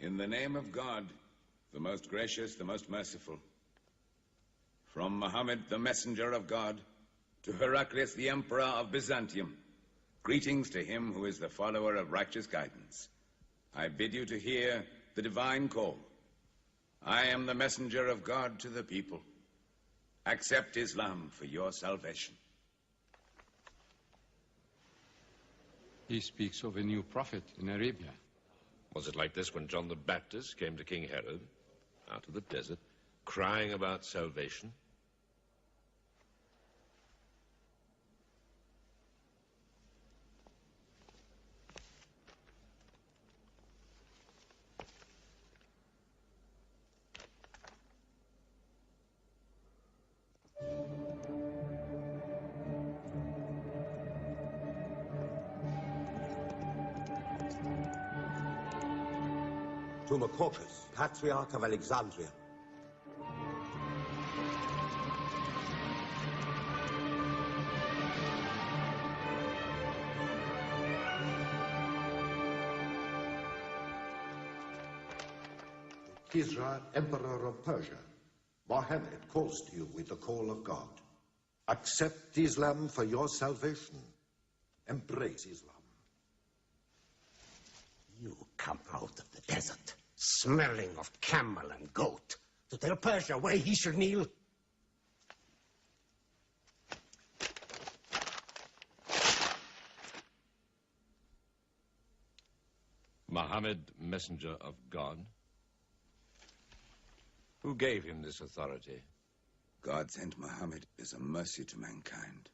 In the name of God, the most gracious, the most merciful, from Muhammad, the messenger of God, to Heraclius, the emperor of Byzantium, greetings to him who is the follower of righteous guidance. I bid you to hear the divine call. I am the messenger of God to the people. Accept Islam for your salvation. He speaks of a new prophet in Arabia. Was it like this when John the Baptist came to King Herod, out of the desert, crying about salvation? To Macaucus, Patriarch of Alexandria. Kisra, Emperor of Persia, Mohammed calls to you with the call of God. Accept Islam for your salvation. Embrace Islam. You come out of the desert, smelling of camel and goat, to tell Persia where he should kneel? Muhammad, messenger of God? Who gave him this authority? God sent Muhammad as a mercy to mankind.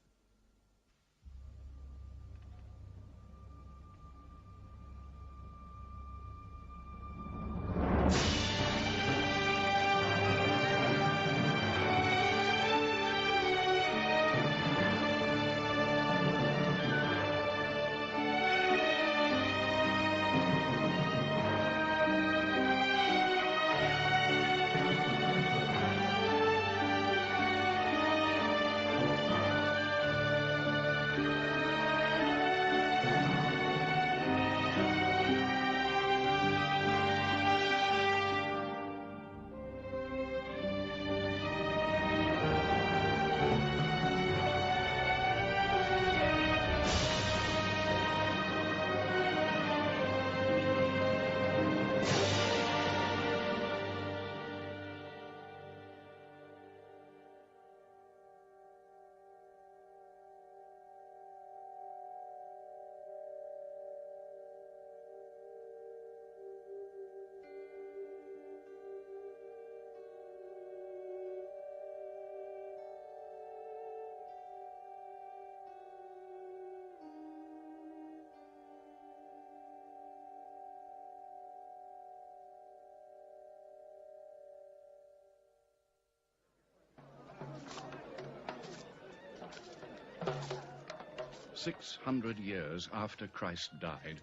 "600 years after Christ died,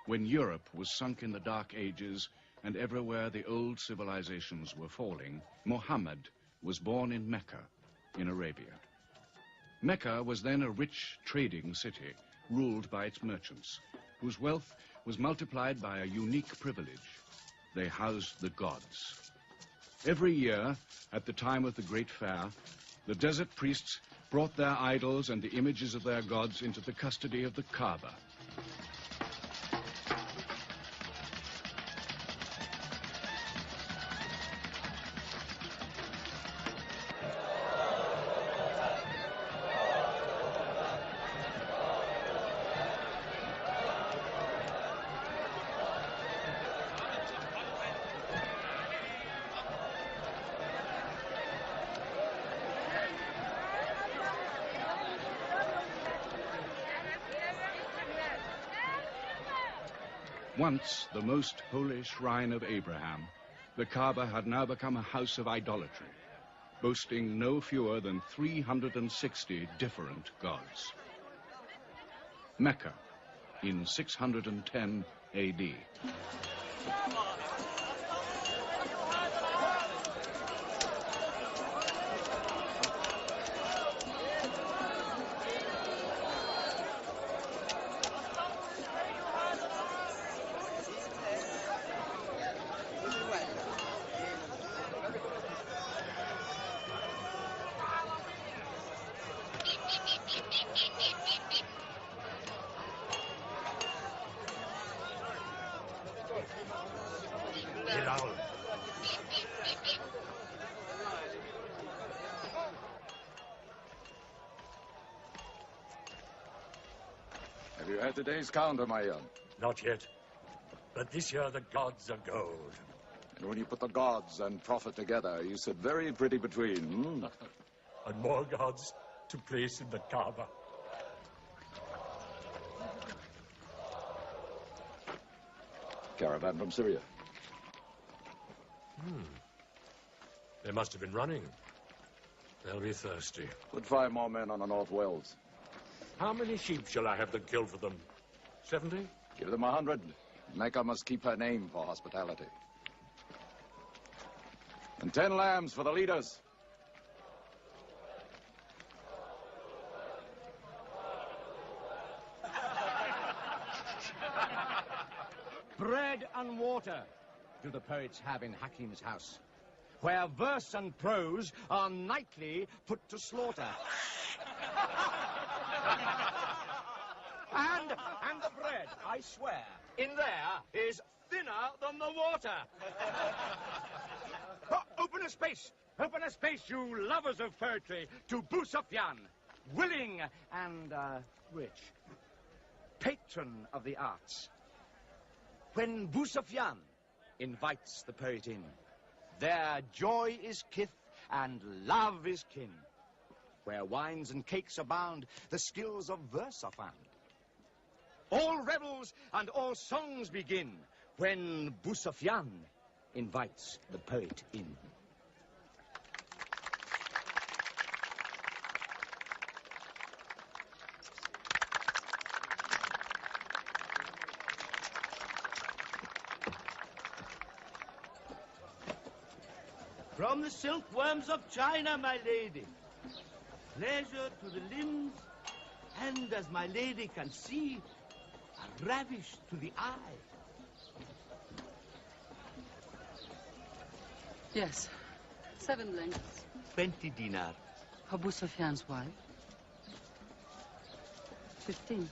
when Europe was sunk in the Dark Ages and everywhere the old civilizations were falling, Muhammad was born in Mecca, in Arabia. Mecca was then a rich trading city ruled by its merchants, whose wealth was multiplied by a unique privilege. They housed the gods. Every year, at the time of the Great Fair, the desert priests brought their idols and the images of their gods into the custody of the Kaaba. Once the most holy shrine of Abraham, the Kaaba had now become a house of idolatry, boasting no fewer than 360 different gods. Mecca, in 610 A.D. Have you had today's counter, my young? Not yet. But this year the gods are gold. And when you put the gods and profit together, you sit very pretty between, hmm? And more gods to place in the Kaaba. Caravan from Syria. They must have been running. They'll be thirsty. Put 5 more men on the North Wells. How many sheep shall I have them kill for them? 70? Give them 100. Mecca must keep her name for hospitality. And 10 lambs for the leaders. Bread and water do the poets have in Hakim's house, where verse and prose are nightly put to slaughter. and the bread, I swear, in there is thinner than the water. Open a space, you lovers of poetry, to Abu Sufyan, willing and rich, patron of the arts. When Abu Sufyan invites the poet in, their joy is kith and love is kin. Where wines and cakes abound, the skills of verse are found. All revels and all songs begin when Abu Sufyan invites the poet in. From the silkworms of China, my lady. Pleasure to the limbs, and as my lady can see, a ravish to the eye. Yes. 7 lengths. 20 dinar. Abu Sufyan's wife. 15.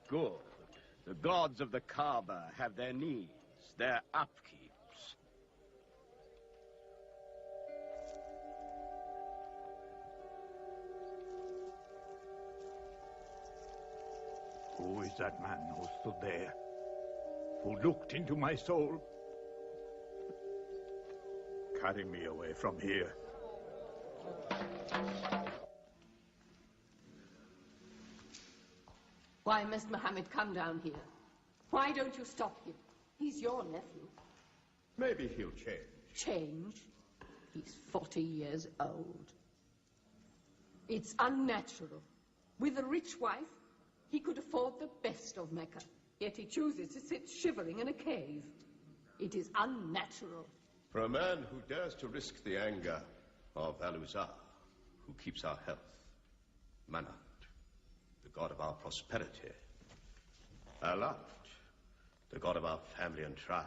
Good. The gods of the Kaaba have their needs, their upkeeps. Who is that man who stood there? Who looked into my soul? Carry me away from here. Why must Mohammed come down here? Why don't you stop him? He's your nephew. Maybe he'll change. Change? He's 40 years old. It's unnatural. With a rich wife, he could afford the best of Mecca. Yet he chooses to sit shivering in a cave. It is unnatural. For a man who dares to risk the anger of Al-Uzza, who keeps our health, Manat, the god of our prosperity, Alat, the god of our family and tribes,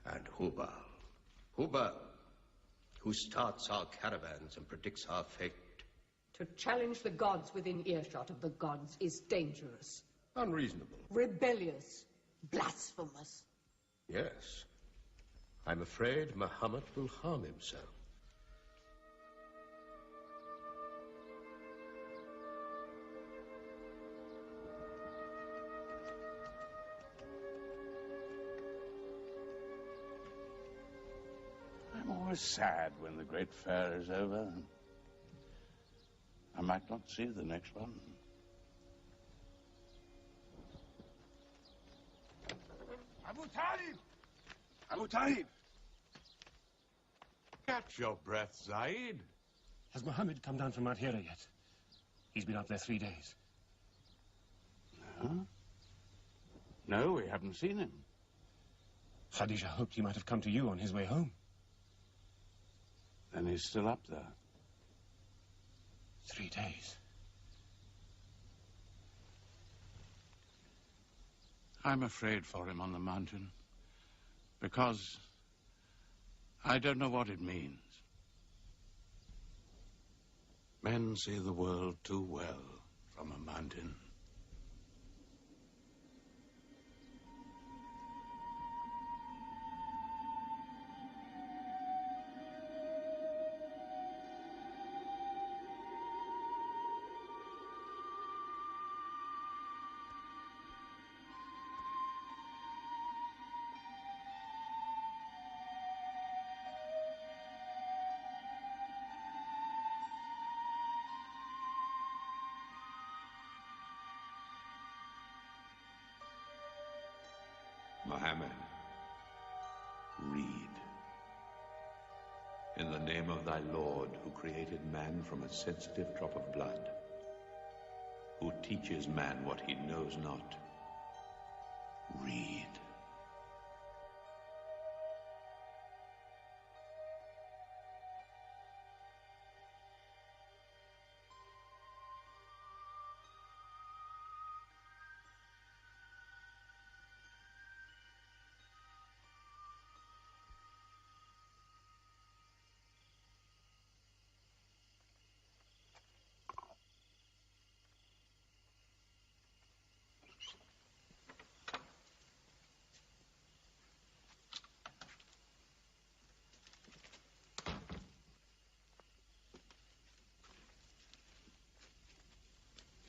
and Hubal. Hubal, who starts our caravans and predicts our fate. To challenge the gods within earshot of the gods is dangerous. Unreasonable. Rebellious. Blasphemous. Yes. I'm afraid Muhammad will harm himself. I'm always sad when the great fair is over. I might not see the next one. Abu Talib! Abu Talib! Catch your breath, Zaid. Has Mohammed come down from Mount Hira yet? He's been up there 3 days. No? No, we haven't seen him. Khadija hoped he might have come to you on his way home. Then he's still up there. 3 days. I'm afraid for him on the mountain, because I don't know what it means. Men see the world too well from a mountain. Mohammed, read. In the name of thy Lord, who created man from a sensitive drop of blood, who teaches man what he knows not, read.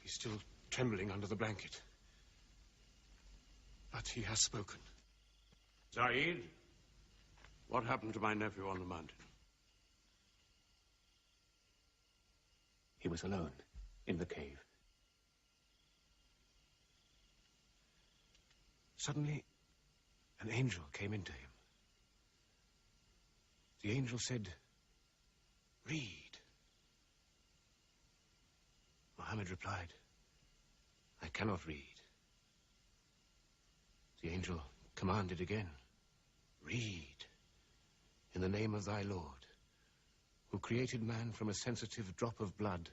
He's still trembling under the blanket. But he has spoken. Zaid, what happened to my nephew on the mountain? He was alone in the cave. Suddenly, an angel came into him. The angel said, "Read." Mohammed replied, "I cannot read." The angel commanded again, "Read, in the name of thy Lord, who created man from a sensitive drop of blood